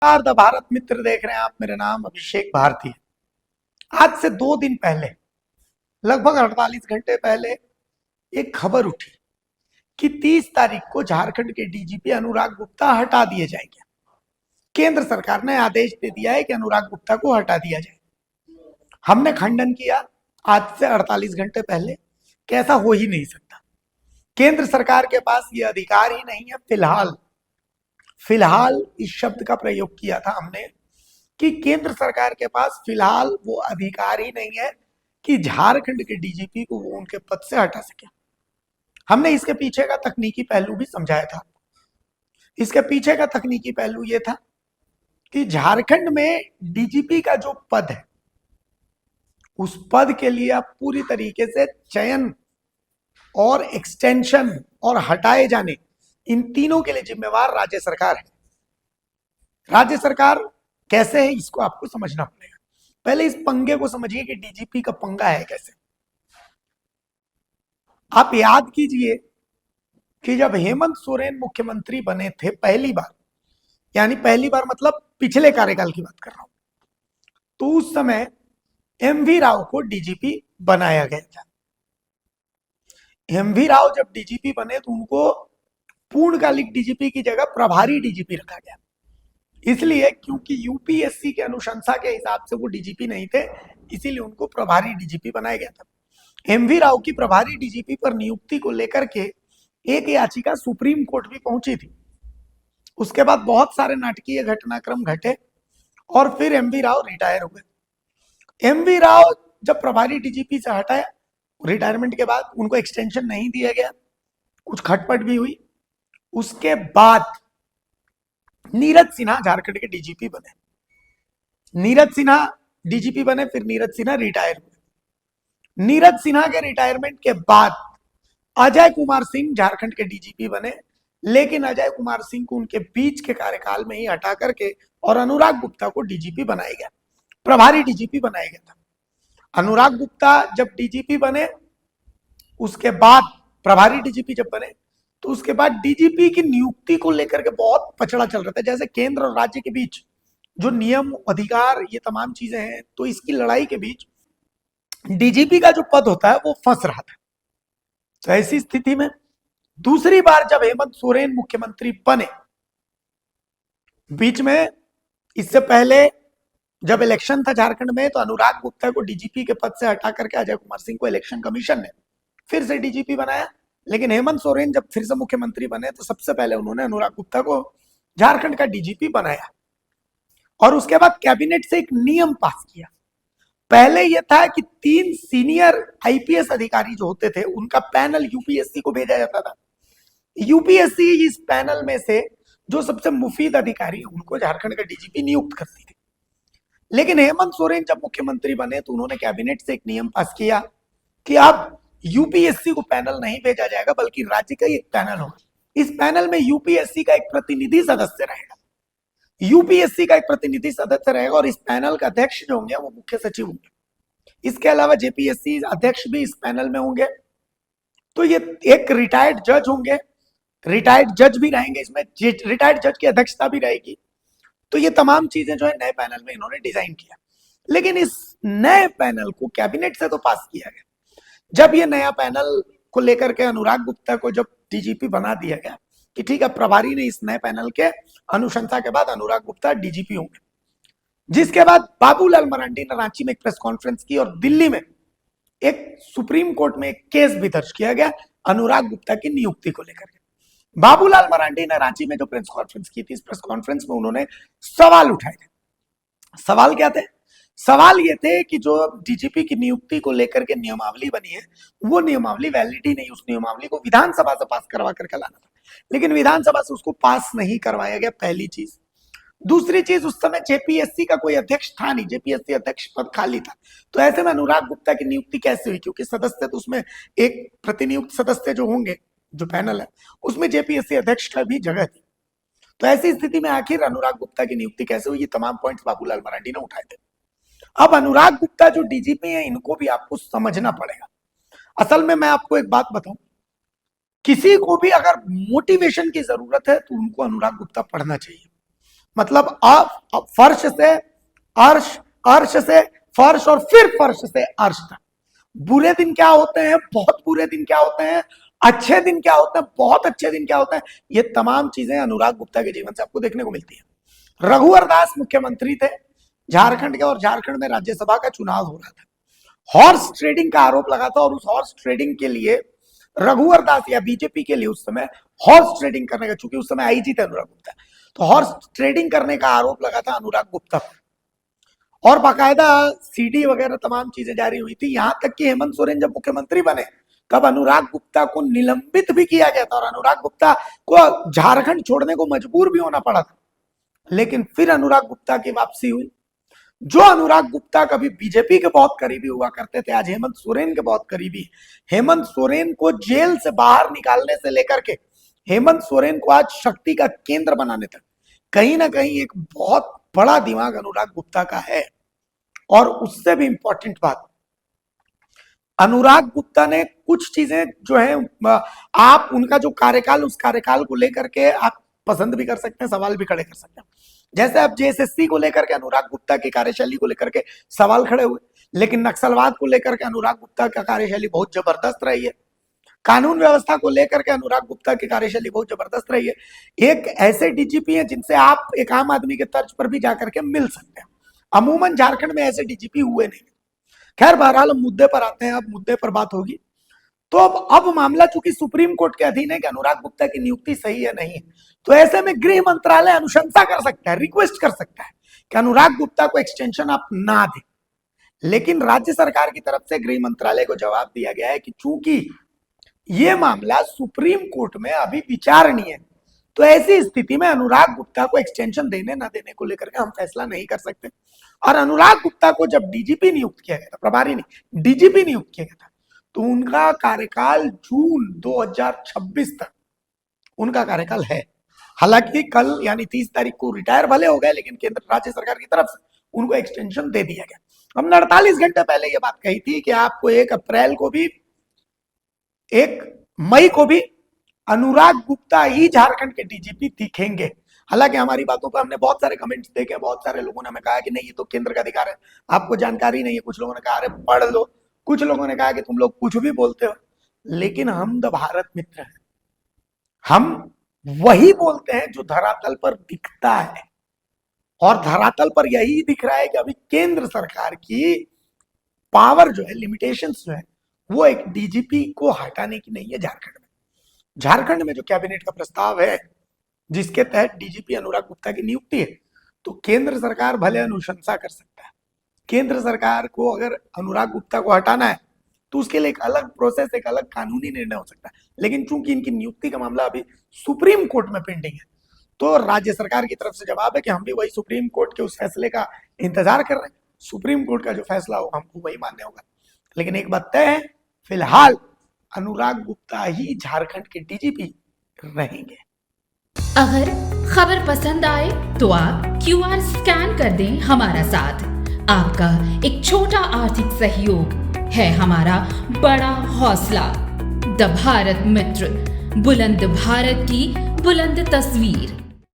The Bharat मित्र देख रहे हैं आप। मेरा नाम अभिषेक भारती है। आज से 2 दिन पहले, लगभग 48 घंटे पहले, एक खबर उठी कि 30 तारीख को झारखंड के डीजीपी अनुराग गुप्ता हटा दिए जाएंगे। केंद्र सरकार ने आदेश दे दिया है कि अनुराग गुप्ता को हटा दिया जाए। हमने खंडन किया आज से 48 घंटे पहले कि ऐसा हो ही नहीं सकता। केंद्र सरकार के पास ये अधिकार ही नहीं है। फिलहाल इस शब्द का प्रयोग किया था हमने कि केंद्र सरकार के पास फिलहाल वो अधिकार ही नहीं है कि झारखंड के डीजीपी को वो उनके पद से हटा सके। हमने इसके पीछे का तकनीकी पहलू भी समझाया था। इसके पीछे का तकनीकी पहलू ये था कि झारखंड में डीजीपी का जो पद है, उस पद के लिए अब पूरी तरीके से चयन और एक्सटेंशन और हटाए जाने, इन तीनों के लिए जिम्मेवार राज्य सरकार है। राज्य सरकार कैसे है, इसको आपको समझना पड़ेगा। पहले इस पंगे को समझिए कि डीजीपी का पंगा है कैसे। आप याद कीजिए कि जब हेमंत सोरेन मुख्यमंत्री बने थे पहली बार, यानी पहली बार मतलब पिछले कार्यकाल की बात कर रहा हूं, तो उस समय एमवी राव को डीजीपी बनाया गया था। एमवी राव जब डीजीपी बने तो उनको पूर्णकालिक डीजीपी की जगह प्रभारी डीजीपी रखा गया। इसलिए क्योंकि यूपीएससी के अनुशंसा के हिसाब से वो डीजीपी नहीं थे, इसीलिए उनको प्रभारी डीजीपी बनाया गया था। एमवी राव की प्रभारी डीजीपी पर नियुक्ति को लेकर के एक याचिका सुप्रीम कोर्ट भी पहुंची थी। उसके बाद बहुत सारे नाटकीय घटनाक्रम घटे और फिर एमवी राव रिटायर हो गए। एमवी राव जब प्रभारी डीजीपी से हटाया, रिटायरमेंट के बाद उनको एक्सटेंशन नहीं दिया गया, कुछ खटपट भी हुई। उसके बाद नीरज सिन्हा झारखंड के डीजीपी बने। नीरज सिन्हा डीजीपी बने, फिर नीरज सिन्हा रिटायर हुए। नीरज सिन्हा के रिटायरमेंट के बाद अजय कुमार सिंह झारखंड के डीजीपी बने, लेकिन अजय कुमार सिंह को उनके बीच के कार्यकाल में ही हटा करके और अनुराग गुप्ता को डीजीपी बनाया गया, प्रभारी डीजीपी बनाया गया था। अनुराग गुप्ता जब डीजीपी बने, उसके बाद प्रभारी डीजीपी जब बने, तो उसके बाद डीजीपी की नियुक्ति को लेकर के बहुत पछड़ा चल रहा था। जैसे केंद्र और राज्य के बीच जो नियम, अधिकार, ये तमाम चीजें हैं, तो इसकी लड़ाई के बीच डीजीपी का जो पद होता है वो फंस रहा था। तो ऐसी स्थिति में दूसरी बार जब हेमंत सोरेन मुख्यमंत्री बने, बीच में इससे पहले जब इलेक्शन था झारखंड में, तो अनुराग गुप्ता को डीजीपी के पद से हटा करके अजय कुमार सिंह को इलेक्शन कमीशन ने फिर से डीजीपी बनाया। लेकिन हेमंत सोरेन जब फिर से मुख्यमंत्री बने तो सबसे पहले उन्होंने अनुराग गुप्ता को झारखंड का डीजीपी बनाया और उसके बाद कैबिनेट से एक नियम पास किया। पहले यह था कि 3 सीनियर आईपीएस अधिकारी जो होते थे, उनका पैनल यूपीएससी को भेजा जाता था। यूपीएससी इस पैनल में से जो सबसे मुफीद अधिकारी, उनको झारखंड का डीजीपी नियुक्त करती थी। लेकिन हेमंत सोरेन जब मुख्यमंत्री बने तो उन्होंने कैबिनेट से एक नियम पास किया कि अब यूपीएससी को पैनल नहीं भेजा जाएगा, बल्कि राज्य का एक पैनल होगा। इस पैनल में यूपीएससी का एक प्रतिनिधि सदस्य रहेगा। यूपीएससी का एक प्रतिनिधि सदस्य रहेगा और इस पैनल का अध्यक्ष जो होंगे वो मुख्य सचिव होंगे। इसके अलावा जेपीएससी अध्यक्ष भी इस पैनल में होंगे। तो ये एक रिटायर्ड जज होंगे, रिटायर्ड जज भी रहेंगे इसमें, रिटायर्ड जज की अध्यक्षता भी रहेगी। तो ये तमाम चीजें जो है नए पैनल में इन्होंने डिजाइन किया। लेकिन इस नए पैनल को कैबिनेट से तो पास किया गया। जब ये नया पैनल को लेकर के अनुराग गुप्ता को जब डीजीपी बना दिया गया कि ठीक है, प्रभारी ने इस नए पैनल के अनुशंसा के बाद अनुराग गुप्ता डीजीपी होंगे, जिसके बाद बाबूलाल मरांडी ने रांची में एक प्रेस कॉन्फ्रेंस की और दिल्ली में एक सुप्रीम कोर्ट में एक केस भी दर्ज किया गया अनुराग गुप्ता की नियुक्ति को लेकर के। बाबूलाल मरांडी ने रांची में जो प्रेस कॉन्फ्रेंस की थी, इस प्रेस कॉन्फ्रेंस में उन्होंने सवाल उठाए थे। सवाल क्या थे? सवाल ये थे कि जो डीजीपी की नियुक्ति को लेकर के नियमावली बनी है, वो नियमावली वैलिड ही नहीं। उस नियमावली को विधानसभा से पास करवा करके लाना था, लेकिन विधानसभा से उसको पास नहीं करवाया गया, पहली चीज। दूसरी चीज, उस समय जेपीएससी का कोई अध्यक्ष था नहीं, जेपीएससी अध्यक्ष पद खाली था। तो ऐसे में अनुराग गुप्ता की नियुक्ति कैसे हुई? क्योंकि सदस्य तो उसमें एक प्रतिनियुक्त सदस्य जो होंगे, जो पैनल है, उसमें जेपीएससी अध्यक्ष का भी जगह थी। तो ऐसी स्थिति में आखिर अनुराग गुप्ता की नियुक्ति कैसे हुई? ये तमाम पॉइंट्स बाबूलाल मरांडी ने उठाए थे। अब अनुराग गुप्ता जो डीजीपी है, इनको भी आपको समझना पड़ेगा। असल में मैं आपको एक बात बताऊं, किसी को भी अगर मोटिवेशन की जरूरत है तो उनको अनुराग गुप्ता पढ़ना चाहिए। मतलब फर्श से अर्श, अर्श से फर्श और फिर फर्श से अर्श तक। बुरे दिन क्या होते हैं, बहुत बुरे दिन क्या होते हैं, अच्छे दिन क्या होते हैं, बहुत अच्छे दिन क्या होते हैं, ये तमाम चीजें अनुराग गुप्ता के जीवन से आपको देखने को मिलती है। रघुवर दास मुख्यमंत्री थे झारखंड के और झारखंड में राज्यसभा का चुनाव हो रहा था। हॉर्स ट्रेडिंग का आरोप लगा था और उस हॉर्स ट्रेडिंग के लिए रघुवर दास या बीजेपी के लिए उस समय हॉर्स ट्रेडिंग करने का, चूंकि उस समय आईजी थे अनुराग गुप्ता, तो हॉर्स ट्रेडिंग करने का आरोप लगा था अनुराग गुप्ता पर और बाकायदा सीडी वगैरह तमाम चीजें जारी हुई थी। यहां तक कि हेमंत सोरेन जब मुख्यमंत्री बने तब अनुराग गुप्ता को निलंबित भी किया गया था और अनुराग गुप्ता को झारखंड छोड़ने को मजबूर भी होना पड़ा था। लेकिन फिर अनुराग गुप्ता की वापसी हुई। जो अनुराग गुप्ता कभी बीजेपी के बहुत करीबी हुआ करते थे, आज हेमंत सोरेन के बहुत करीबी। हेमंत सोरेन को जेल से बाहर निकालने से लेकर के हेमंत सोरेन को आज शक्ति का केंद्र बनाने तक कहीं ना कहीं एक बहुत बड़ा दिमाग अनुराग गुप्ता का है। और उससे भी इंपॉर्टेंट बात, अनुराग गुप्ता ने कुछ चीजें जो है, आप उनका जो कार्यकाल, उस कार्यकाल को लेकर के आप पसंद भी कर सकते हैं, सवाल भी खड़े कर सकते हैं। जैसे अब जेएसएससी को लेकर के अनुराग गुप्ता की कार्यशैली को लेकर के सवाल खड़े हुए, लेकिन नक्सलवाद को लेकर के अनुराग गुप्ता का कार्यशैली बहुत जबरदस्त रही है। कानून व्यवस्था को लेकर के अनुराग गुप्ता की कार्यशैली बहुत जबरदस्त रही है। एक ऐसे डीजीपी हैं जिनसे आप एक आम आदमी के तर्ज पर भी जाकर के मिल सकते हैं। अमूमन झारखंड में ऐसे डीजीपी हुए नहीं। खैर बहरहाल हम मुद्दे पर आते हैं, अब मुद्दे पर बात होगी। तो अब मामला चूंकि सुप्रीम कोर्ट के अधीन है कि अनुराग गुप्ता की नियुक्ति सही है नहीं है, तो ऐसे में गृह मंत्रालय अनुशंसा कर सकता है, रिक्वेस्ट कर सकता है कि अनुराग गुप्ता को एक्सटेंशन आप ना दें। लेकिन राज्य सरकार की तरफ से गृह मंत्रालय को जवाब दिया गया है कि चूंकि ये मामला सुप्रीम कोर्ट में अभी विचारणीय है, तो ऐसी स्थिति में अनुराग गुप्ता को एक्सटेंशन देने ना देने को लेकर के हम फैसला नहीं कर सकते। और अनुराग गुप्ता को जब डीजीपी नियुक्त किया गया था, प्रभारी नहीं डीजीपी नियुक्त किया गया था, तो उनका कार्यकाल जून 2026 तक उनका कार्यकाल है। हालांकि कल यानी 30 तारीख को रिटायर भले हो गए, लेकिन केंद्र राज्य सरकार की तरफ से उनको एक्सटेंशन दे दिया गया। हमने 48 घंटे पहले ये बात कही थी कि आपको 1 अप्रैल को भी, 1 मई को भी अनुराग गुप्ता ही झारखंड के डीजीपी दिखेंगे। हालांकि हमारी बातों पर हमने बहुत सारे कमेंट्स देखे, बहुत सारे लोगों ने हमें कहा कि नहीं ये तो केंद्र का अधिकार है, आपको जानकारी नहीं है। कुछ लोगों ने कहा अरे पढ़ लो, कुछ लोगों ने कहा कि तुम लोग कुछ भी बोलते हो। लेकिन हम द भारत मित्र हैं, हम वही बोलते हैं जो धरातल पर दिखता है। और धरातल पर यही दिख रहा है कि अभी केंद्र सरकार की पावर जो है, लिमिटेशंस जो है, वो एक डीजीपी को हटाने की नहीं है। झारखंड में जो कैबिनेट का प्रस्ताव है जिसके तहत डीजीपी अनुराग गुप्ता की नियुक्ति है, तो केंद्र सरकार भले अनुशंसा कर सकता है। केंद्र सरकार को अगर अनुराग गुप्ता को हटाना है तो उसके लिए एक अलग प्रोसेस, एक अलग कानूनी निर्णय हो सकता है। लेकिन चूंकि इनकी नियुक्ति का मामला अभी सुप्रीम कोर्ट में पेंडिंग है, तो राज्य सरकार की तरफ से जवाब है कि हम भी वही सुप्रीम कोर्ट के उस फैसले का इंतजार कर रहे हैं। सुप्रीम कोर्ट का जो फैसला होगा हमको वही मान्य होगा। लेकिन एक बात तय है, फिलहाल अनुराग गुप्ता ही झारखंड के डीजीपी रहेंगे। अगर खबर पसंद आए तो आप QR स्कैन कर दें हमारा साथ। आपका एक छोटा आर्थिक सहयोग है हमारा बड़ा हौसला। द भारत मित्र, बुलंद भारत की बुलंद तस्वीर।